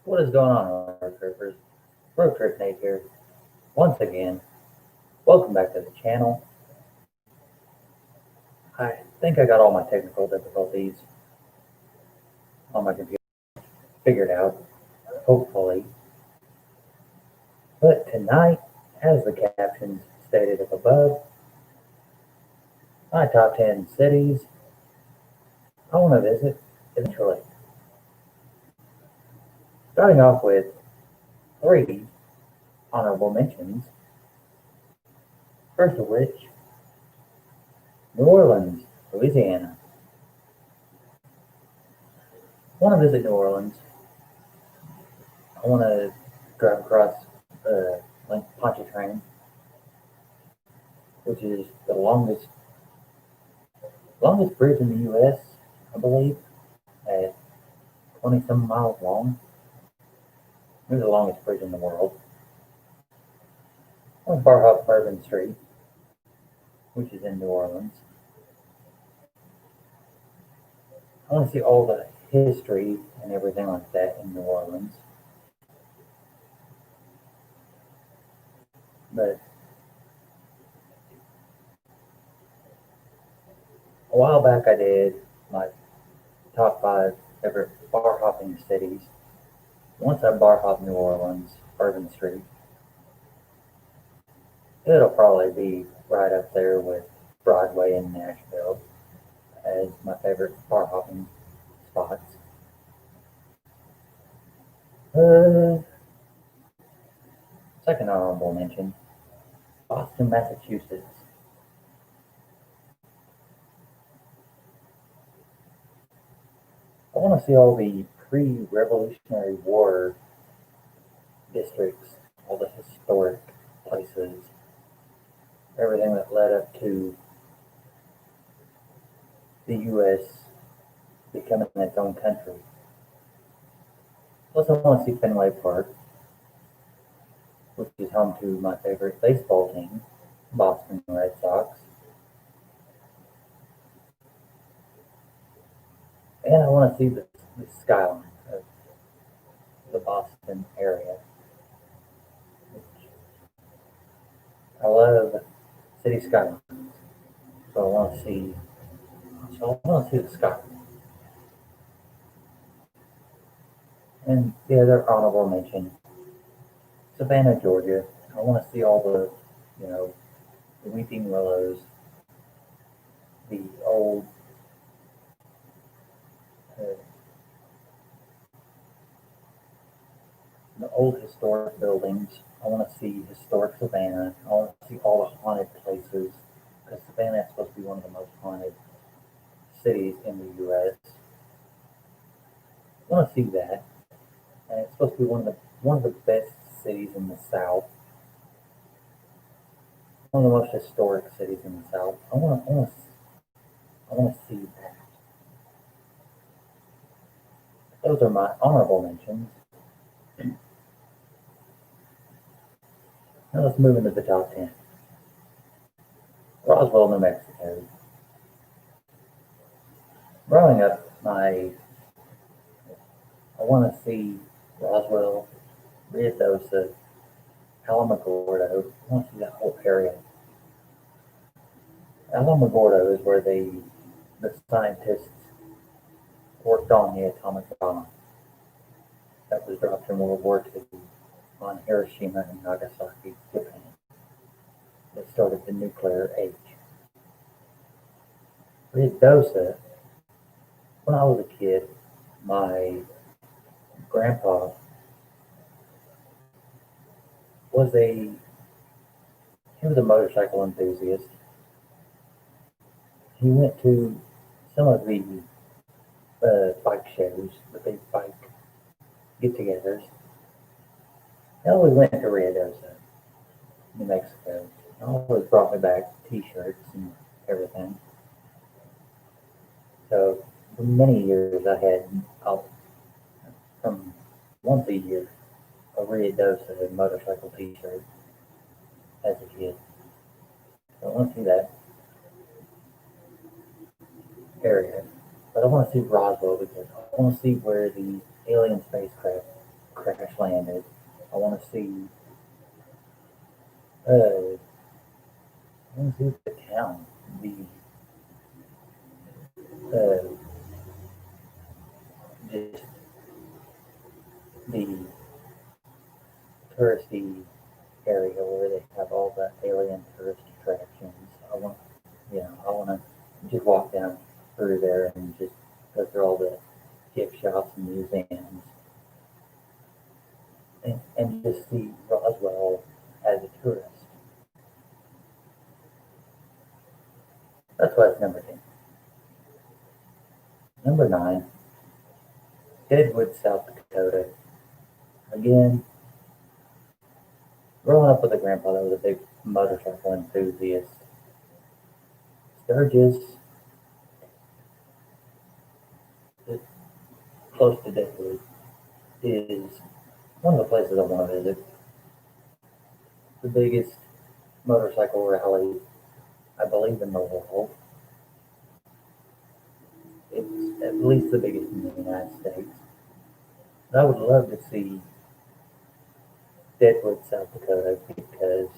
What is going on, road trippers? Road Trip Nate here. Once again, welcome back to the channel. I think I got all my technical difficulties on my computer figured out, hopefully. But tonight, as the captions stated up above, my top 10 cities I want to visit eventually. Starting off with 3 honorable mentions, first of which, New Orleans, Louisiana. I want to visit New Orleans. I want to drive across Lake Pontchartrain, which is the longest bridge in the U.S., I believe, at 20 some miles long. It's the longest bridge in the world. I want to bar hop Bourbon Street, which is in New Orleans. I want to see all the history and everything like that in New Orleans. But a while back I did my top 5 favorite bar hopping cities. Once I bar hop New Orleans, Bourbon Street, it'll probably be right up there with Broadway and Nashville as my favorite bar hopping spots. Second honorable mention, Boston, Massachusetts. I want to see all the pre-Revolutionary War districts, all the historic places, everything that led up to the U.S. becoming its own country. Plus, I want to see Fenway Park, which is home to my favorite baseball team, Boston Red Sox. And I want to see the skyline of the Boston area. I love city skylines, so I want to see. The skyline. And the other honorable mention, Savannah, Georgia. I want to see all the weeping willows, the uh, old historic buildings. I want to see historic Savannah. I want to see all the haunted places because Savannah is supposed to be one of the most haunted cities in the U.S. I want to see that, and it's supposed to be one of the best cities in the South, one of the most historic cities in the South. I want to see that. Those are my honorable mentions. Now let's move into the top 10. Roswell, New Mexico. Growing up, I want to see Roswell, Ruidoso, Alamogordo. I want to see that whole area. Alamogordo is where the scientists worked on the atomic bomb that was dropped in World War II on Hiroshima and Nagasaki, Japan. That started the nuclear age. Ruidoso, when I was a kid, my grandpa was a motorcycle enthusiast. He went to some of the bike shows, the big bike get-togethers. He always went to Ruidoso, New Mexico. He always brought me back T-shirts and everything. So for many years, I had from once a year a Ruidoso motorcycle T-shirt as a kid. So I want to see that area, but I want to see Roswell because I want to see where the alien spacecraft Uh, let me see the town. Uh, just the touristy area where they have all the alien tourist attractions. I want to just walk down through there and just go through all the gift shops and museums and just see Roswell as a tourist. That's why it's number 10. Number 9, Deadwood, South Dakota. Again, growing up with a grandpa that was a big motorcycle enthusiast, Sturgis, close to Deadwood, is one of the places I want to visit. The biggest motorcycle rally, I believe, in the world. It's at least the biggest in the United States. And I would love to see Deadwood, South Dakota, because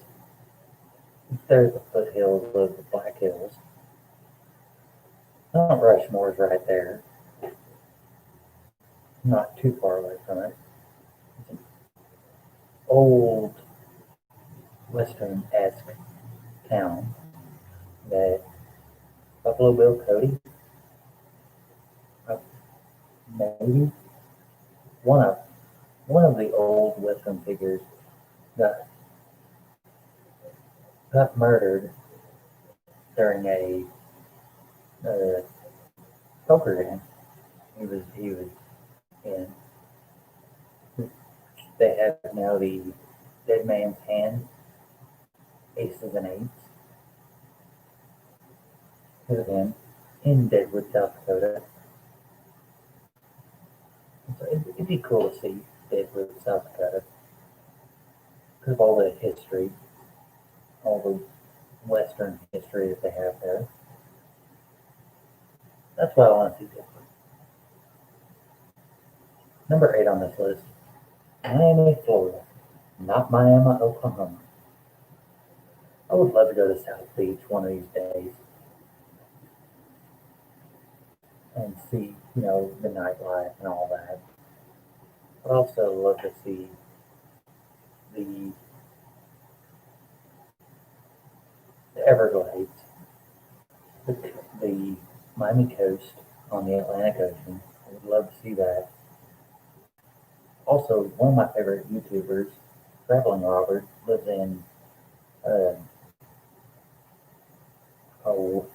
there's the foothills of the Black Hills. Mount Rushmore's right there, not too far away from it. It's an old Western-esque town that Buffalo Bill Cody, uh, maybe one of one of the old Western figures, got got murdered during a uh, poker game. He was in. They have now the Dead Man's Hand, Aces and Eights. Of him in Deadwood, South Dakota. So it'd be cool to see Deadwood, South Dakota, because of all the history, all the Western history that they have there. That's why I want to see Deadwood. Number 8 on this list, Miami, Florida, not Miami, Oklahoma. I would love to go to South Beach one of these days and see, the nightlife and all that. I'd also love to see the, the Everglades, the Miami coast on the Atlantic Ocean. I would love to see that. Also, one of my favorite YouTubers, Traveling Robert, lives in, uh, oh,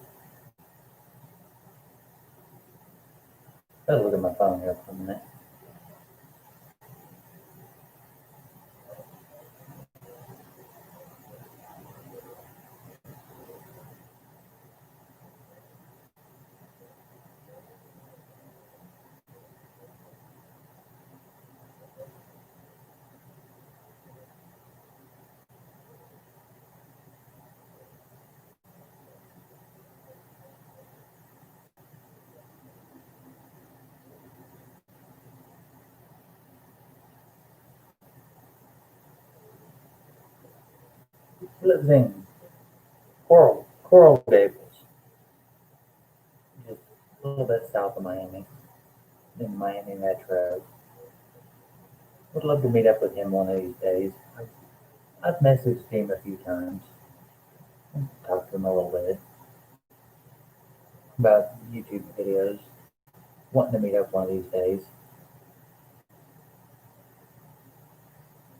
gotta look at my phone here for a minute. He lives in Coral Gables, just a little bit south of Miami, in Miami Metro. Would love to meet up with him one of these days. I've messaged him a few times, talked to him a little bit about YouTube videos, wanting to meet up one of these days.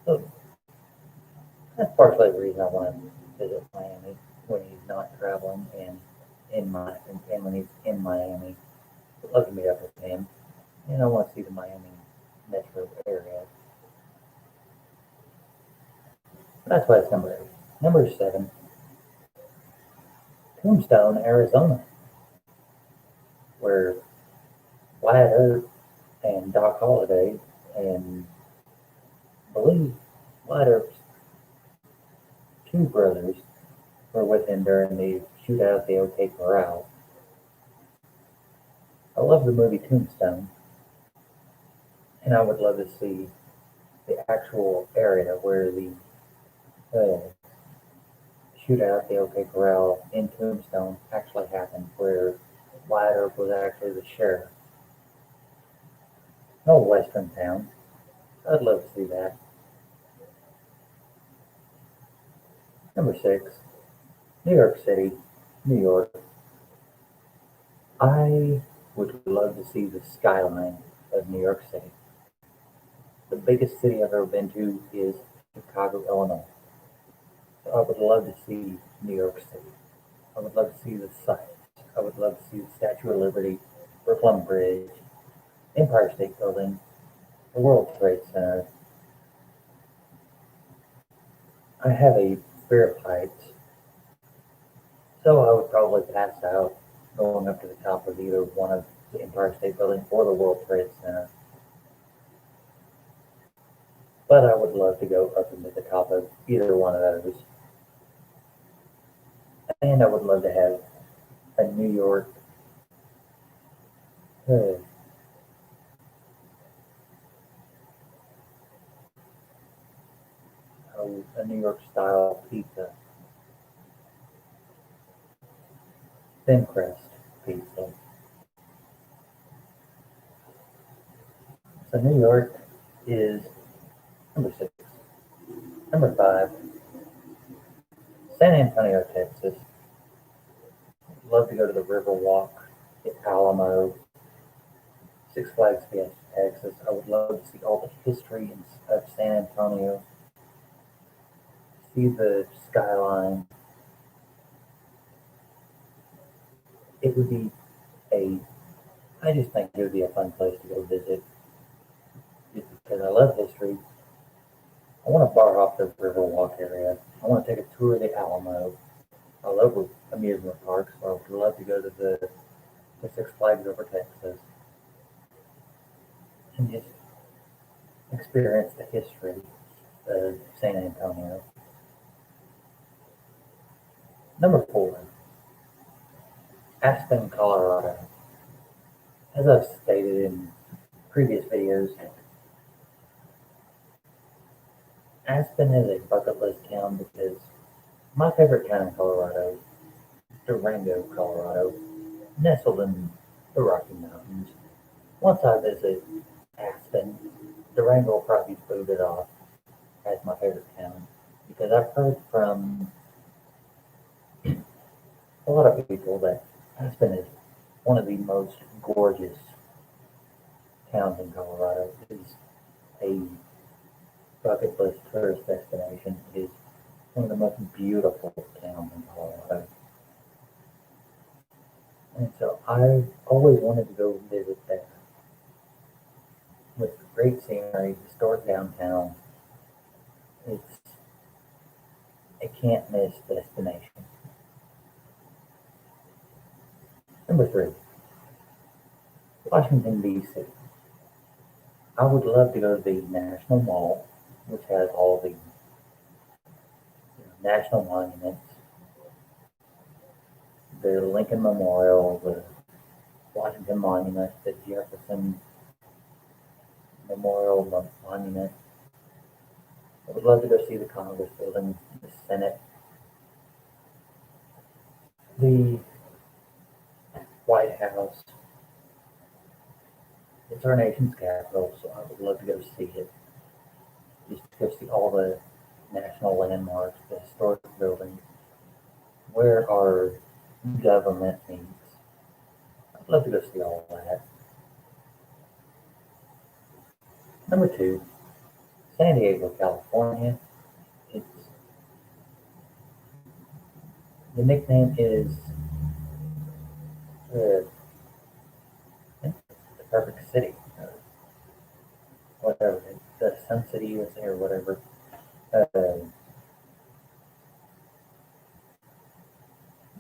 So that's partially the reason I want to visit Miami when he's not traveling and when he's in Miami. I'd love to meet up with him, and I want to see the Miami metro area. That's why it's number 8. Number 7, Tombstone, Arizona, where Wyatt Earp and Doc Holliday and I believe Wyatt Earp's 2 brothers were with him during the shootout at the OK Corral. I love the movie Tombstone, and I would love to see the actual area where the uh, shootout at the OK Corral in Tombstone actually happened, where Wyatt Earp was actually the sheriff. An old western town. I'd love to see that. Number 6, New York City, New York. I would love to see the skyline of New York City. The biggest city I've ever been to is Chicago, Illinois. So I would love to see New York City. I would love to see the sights. I would love to see the Statue of Liberty, Brooklyn Bridge, Empire State Building, the World Trade Center. I have a fear of heights, so I would probably pass out going up to the top of either one of the Empire State Building or the World Trade Center. But I would love to go up into the top of either one of those. And I would love to have a New York, uh, a New York style pizza, thin crust pizza. So New York is number 6. Number 5, San Antonio, Texas. Love to go to the Riverwalk, the Alamo, Six Flags Fiesta, Texas. I would love to see all the history of San Antonio, see the skyline. It would be I just think it would be a fun place to go visit, just because I love history. I want to bar off the Riverwalk area. I want to take a tour of the Alamo. I love amusement parks, so I would love to go to the Six Flags over Texas and just experience the history of San Antonio. Number 4, Aspen, Colorado. As I've stated in previous videos, Aspen is a bucket list town because my favorite town in Colorado is Durango, Colorado, nestled in the Rocky Mountains. Once I visit Aspen, Durango will probably be booted off as my favorite town because I've heard from a lot of people that Aspen is one of the most gorgeous towns in Colorado. It is a bucket list tourist destination. It is one of the most beautiful towns in Colorado. And so I've always wanted to go visit there. With great scenery, historic downtown, it's a can't miss destination. Number 3, Washington, D.C. I would love to go to the National Mall, which has all the national monuments, the Lincoln Memorial, the Washington Monument, the Jefferson Memorial Monument. I would love to go see the Congress building, the Senate, the White House. It's our nation's capital, so I would love to go see it. Just to go see all the national landmarks, the historic buildings, where our government meets. I'd love to go see all of that. Number 2, San Diego, California. It's the nickname is the perfect city, whatever, the Sun City USA or whatever.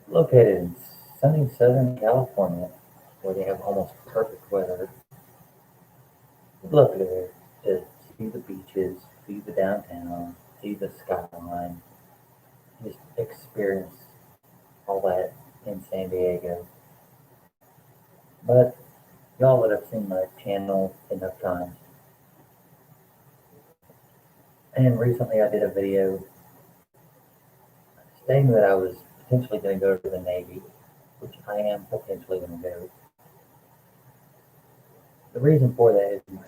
Located in sunny Southern California, where they have almost perfect weather. I'd love to go there to see the beaches, see the downtown, see the skyline, just experience all that in San Diego. But y'all would have seen my channel enough times. And recently I did a video stating that I was potentially going to go to the Navy, which I am potentially going to go. The reason for that is my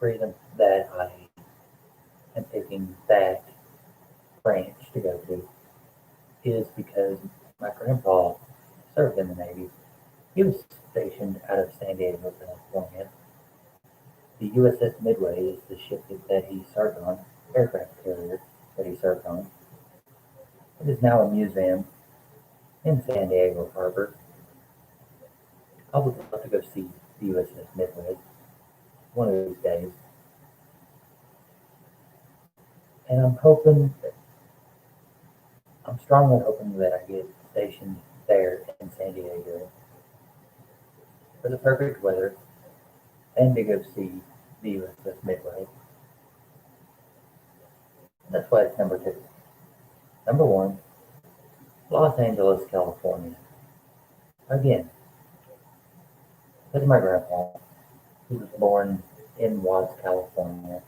reason that I am picking that branch to go to is because my grandpa served in the Navy. He was stationed out of San Diego, California. The USS Midway is the ship that he served on, aircraft carrier that he served on. It is now a museum in San Diego Harbor. I would love to go see the USS Midway one of these days. And I'm strongly hoping that I get stationed there in San Diego for the perfect weather and to go see the USS Midway. That's why it's number 2. Number 1, Los Angeles, California. Again, this is my grandpa. He was born in Watts, California,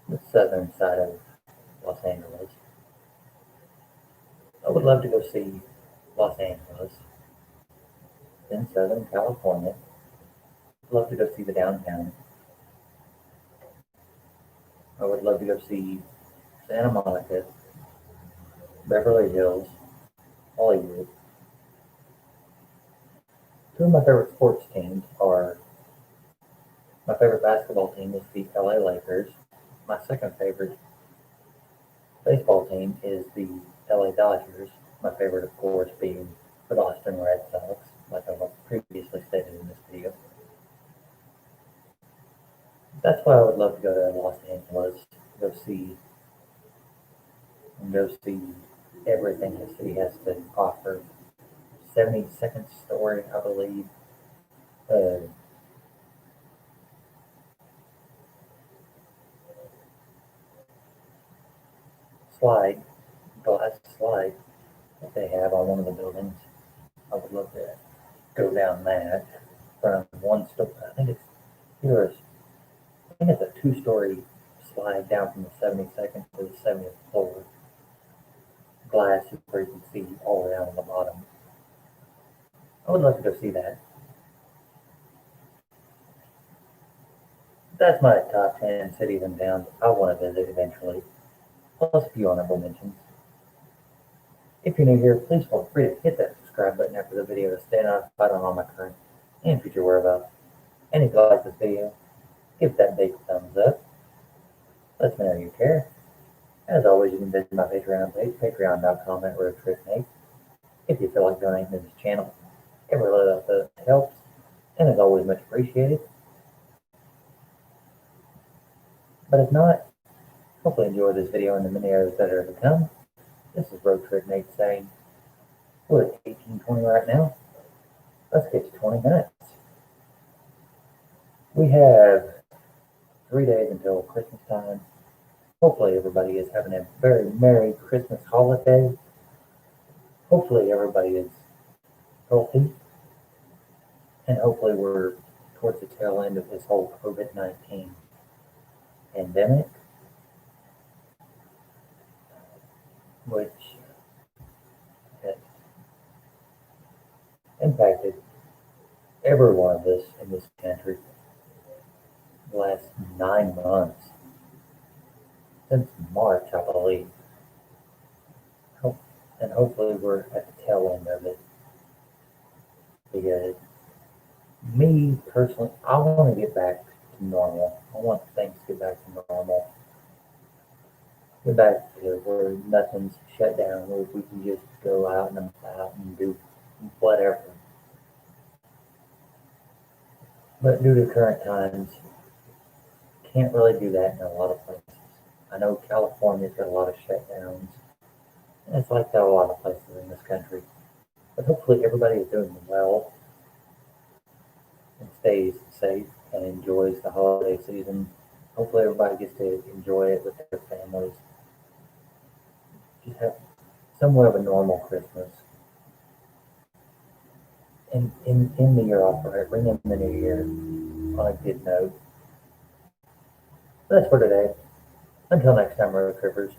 the southern side of Los Angeles. I would love to go see Los Angeles in Southern California. I'd love to go see the downtown. I would love to go see Santa Monica, Beverly Hills, Hollywood. 2 of my favorite sports teams are, my favorite basketball team is the LA Lakers. My second favorite baseball team is the LA Dodgers. My favorite, of course, being the Boston Red Sox, like I've previously stated in this video. That's why I would love to go to Los Angeles, go see everything the city has to offer. 72nd story, I believe. Glass slide that they have on one of the buildings. I would love to go down that from one story. I think it's a 2-story slide down from the 72nd to the 70th floor. Glass where you can see all the way down to the bottom. I would love to go see that. That's my top 10 cities and towns I want to visit eventually, plus a few honorable mentions. If you're new here, please feel free to hit that subscribe button after the video to stay notified on all my current and future whereabouts. And if you like this video, give that big thumbs up. Let me know you care. As always, you can visit my Patreon page, patreon.com/RoadTripNate. If you feel like donating to this channel, every little bit helps, and is always much appreciated. But if not, hopefully enjoy this video and the many others that are to come. This is Road Trip Nate saying, we're at 18:20 right now. Let's get to 20 minutes. We have 3 days until Christmas time. Hopefully everybody is having a very Merry Christmas holiday. Hopefully everybody is healthy. And hopefully we're towards the tail end of this whole COVID-19 pandemic, which has impacted every one of us in this country the last 9 months, since March, I believe. And hopefully we're at the tail end of it, because me personally, I want to get back to normal. I want things to get back to normal. Get back to where nothing's shut down, where we can just go out and about and do whatever. But due to current times, can't really do that in a lot of places. I know California's got a lot of shutdowns, and it's like that a lot of places in this country. But hopefully everybody is doing well and stays safe and enjoys the holiday season. Hopefully everybody gets to enjoy it with their families. Just have somewhat of a normal Christmas. And in the year off, right? Bring in the new year on a good note. That's for today. Until next time, road trippers.